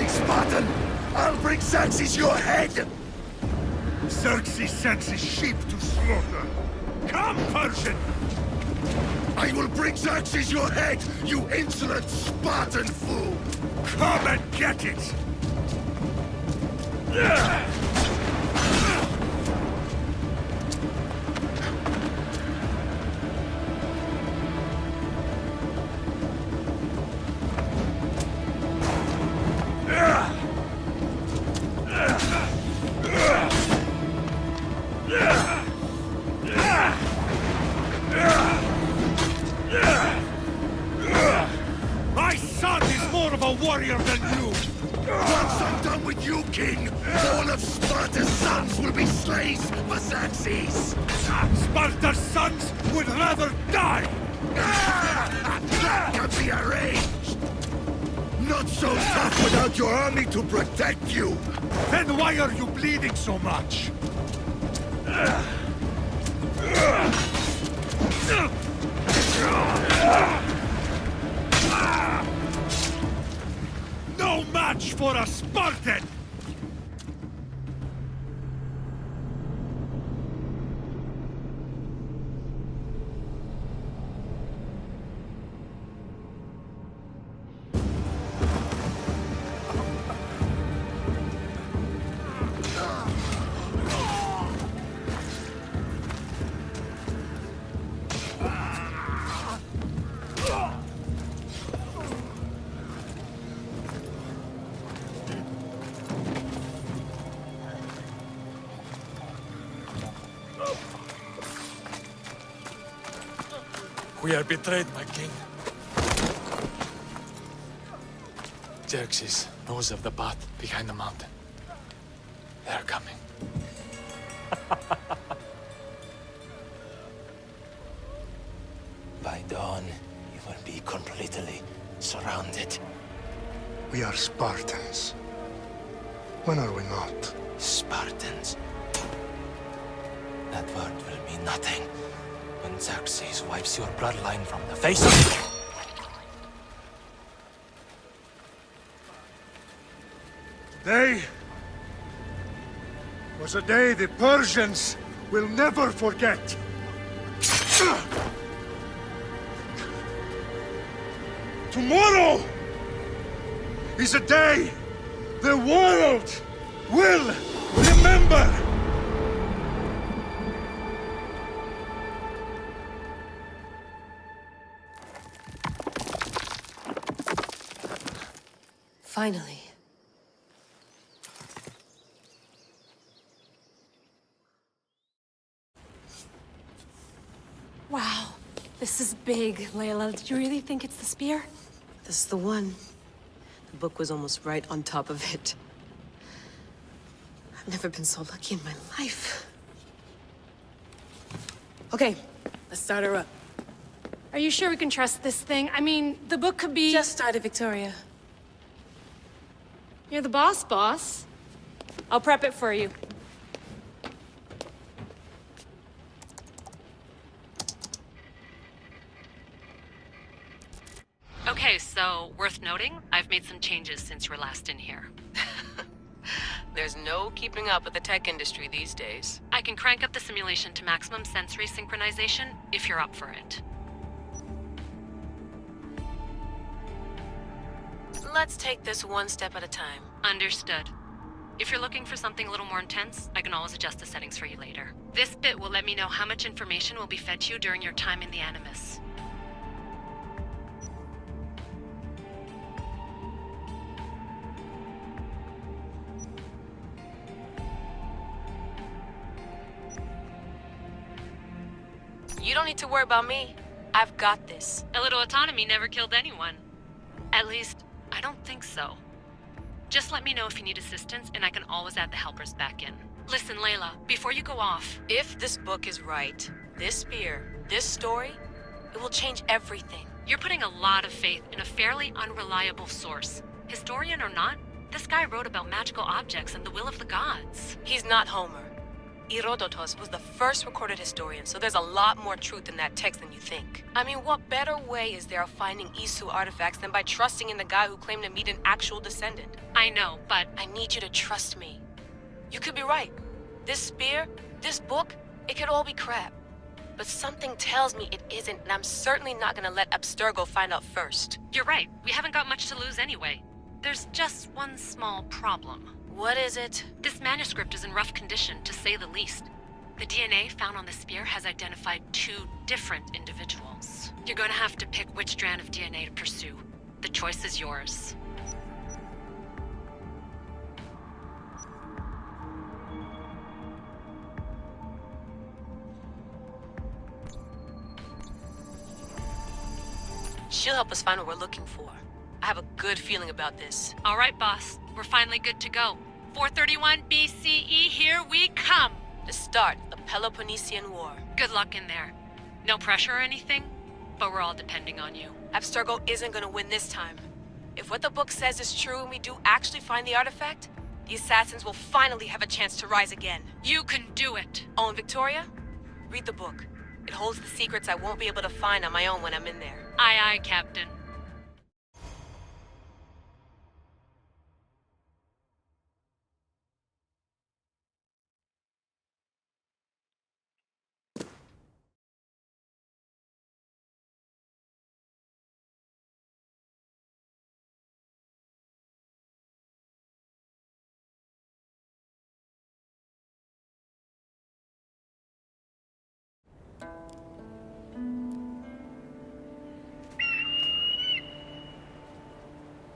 Spartan! I'll bring Xerxes your head! Xerxes sends his sheep to slaughter. Come, Persian! I will bring Xerxes your head, you insolent Spartan fool! Come and get it! My son is more of a warrior than you! Once I'm done with you, King, all of Sparta's sons will be slaves for Xerxes! Sparta's sons would rather die! That can be arranged! Not so tough without your army to protect you! Then why are you bleeding so much? No match for a Spartan! We are betrayed, my king. Xerxes knows of the path behind the mountain. They are coming. By dawn, you will be completely surrounded. We are Spartans. When are we not? Spartans. That word will mean nothing when Xerxes wipes your bloodline from the face of... Today was a day the Persians will never forget. Tomorrow is a day the world will remember. Finally. Wow, this is big, Layla. Did you really think it's the spear? This is the one. The book was almost right on top of it. I've never been so lucky in my life. Okay, let's start her up. Are you sure we can trust this thing? I mean, the book could be... Just started, Victoria. You're the boss. I'll prep it for you. Okay, so worth noting, I've made some changes since you were last in here. There's no keeping up with the tech industry these days. I can crank up the simulation to maximum sensory synchronization if you're up for it. Let's take this one step at a time. Understood. If you're looking for something a little more intense, I can always adjust the settings for you later. This bit will let me know how much information will be fed to you during your time in the Animus. You don't need to worry about me. I've got this. A little autonomy never killed anyone. At least, I don't think so. Just let me know if you need assistance, and I can always add the helpers back in. Listen, Layla, before you go off... If this book is right, this spear, this story, it will change everything. You're putting a lot of faith in a fairly unreliable source. Historian or not, This guy wrote about magical objects and the will of the gods. He's not Homer. Herodotus was the first recorded historian, so there's a lot more truth in that text than you think. I mean, what better way is there of finding Isu artifacts than by trusting in the guy who claimed to meet an actual descendant? I know, but I need you to trust me. You could be right. This spear, this book, it could all be crap. But something tells me it isn't, and I'm certainly not gonna let Abstergo find out first. you're right. We haven't got much to lose anyway. There's just one small problem. What is it? This manuscript is in rough condition, to say the least. The DNA found on the spear has identified 2 different individuals. You're going to have to pick which strand of DNA to pursue. The choice is yours. She'll help us find what we're looking for. I have a good feeling about this. All right, boss. We're finally good to go. 431 BCE, here we come! The start of the Peloponnesian War. Good luck in there. No pressure or anything, but we're all depending on you. Abstergo isn't gonna win this time. If what the book says is true and we do actually find the artifact, the assassins will finally have a chance to rise again. You can do it! Oh, and Victoria? Read the book. It holds the secrets I won't be able to find on my own when I'm in there. Aye, aye, Captain.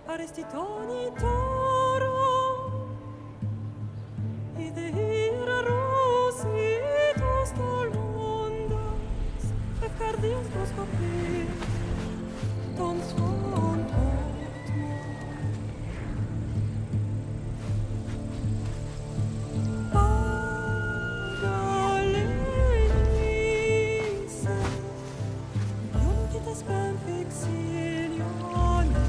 Arestitoni toro Idehira rositos tolondas Efcardios proscopir Ton son otmo Pagalenise Iunicitas ben fixilionis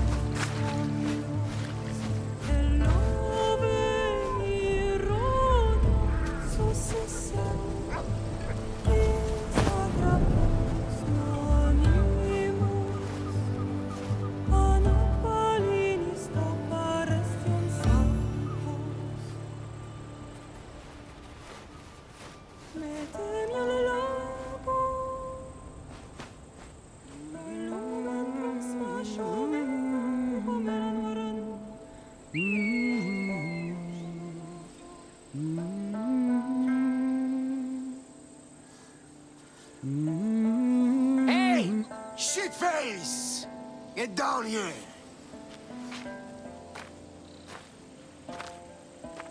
Hey! Shitface! Get down here!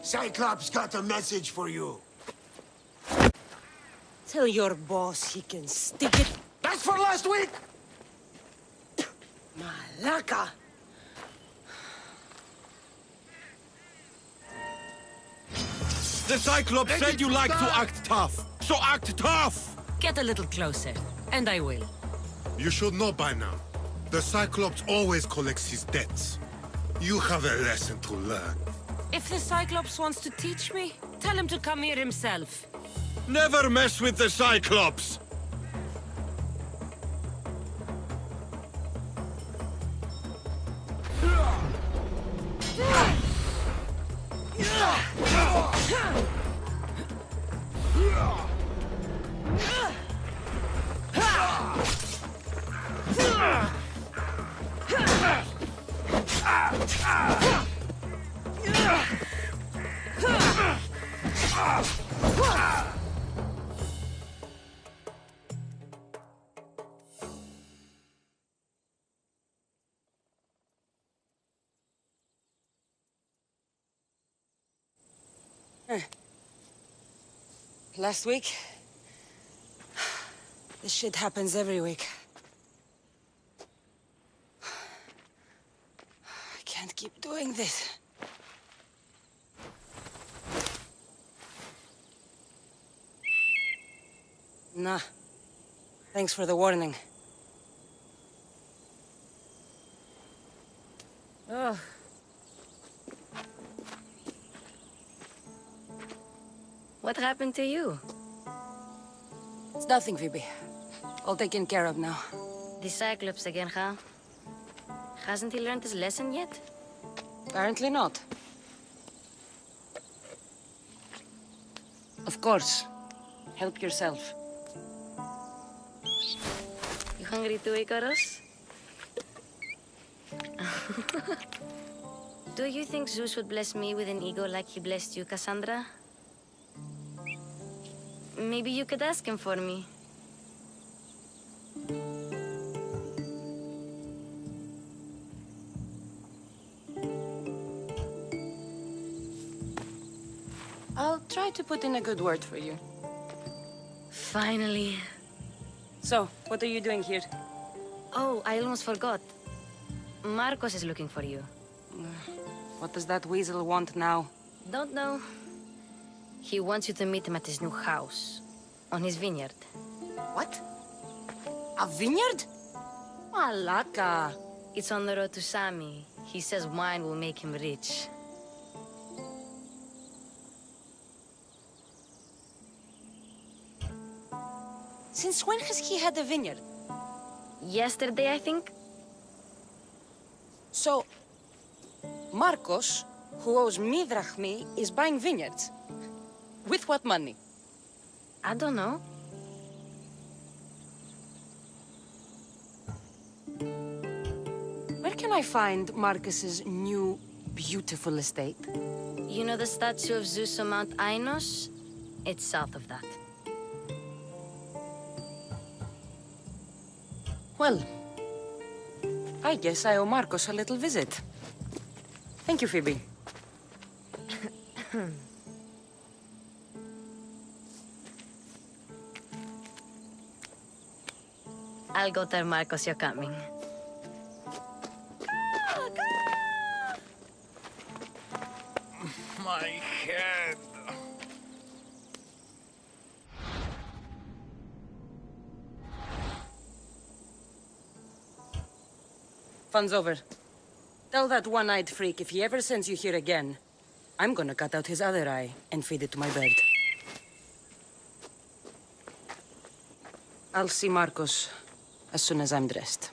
Cyclops got a message for you. Tell your boss he can stick it. That's for last week! Malaka! The Cyclops said you like to act tough, so act tough! Get a little closer, and I will. You should know by now. The Cyclops always collects his debts. You have a lesson to learn. If the Cyclops wants to teach me, tell him to come here himself. Never mess with the Cyclops! Last week? This shit happens every week. I can't keep doing this. Nah. Thanks for the warning. Ugh. What happened to you? It's nothing, Phoebe. All taken care of now. The Cyclops again, huh? Hasn't he learned his lesson yet? Apparently not. Of course. Help yourself. You hungry too, Icarus? Do you think Zeus would bless me with an ego like he blessed you, Cassandra? Maybe you could ask him for me. I'll try to put in a good word for you. Finally. So, what are you doing here? Oh, I almost forgot. Marcos is looking for you. What does that weasel want now? Don't know. He wants you to meet him at his new house. On his vineyard. What? A vineyard? Malaka. It's on the road to Sami. He says wine will make him rich. Since when has he had a vineyard? Yesterday, I think? So, Marcos, who owes me drachmi, is buying vineyards. With what money? I don't know. Where can I find Marcus's new, beautiful estate? You know the statue of Zeus on Mount Ainos? It's south of that. Well, I guess I owe Marcos a little visit. Thank you, Phoebe. I'll go tell Marcos you're coming. My head. Fun's over. Tell that one-eyed freak if he ever sends you here again, I'm gonna cut out his other eye and feed it to my bird. I'll see Marcos as soon as I'm dressed.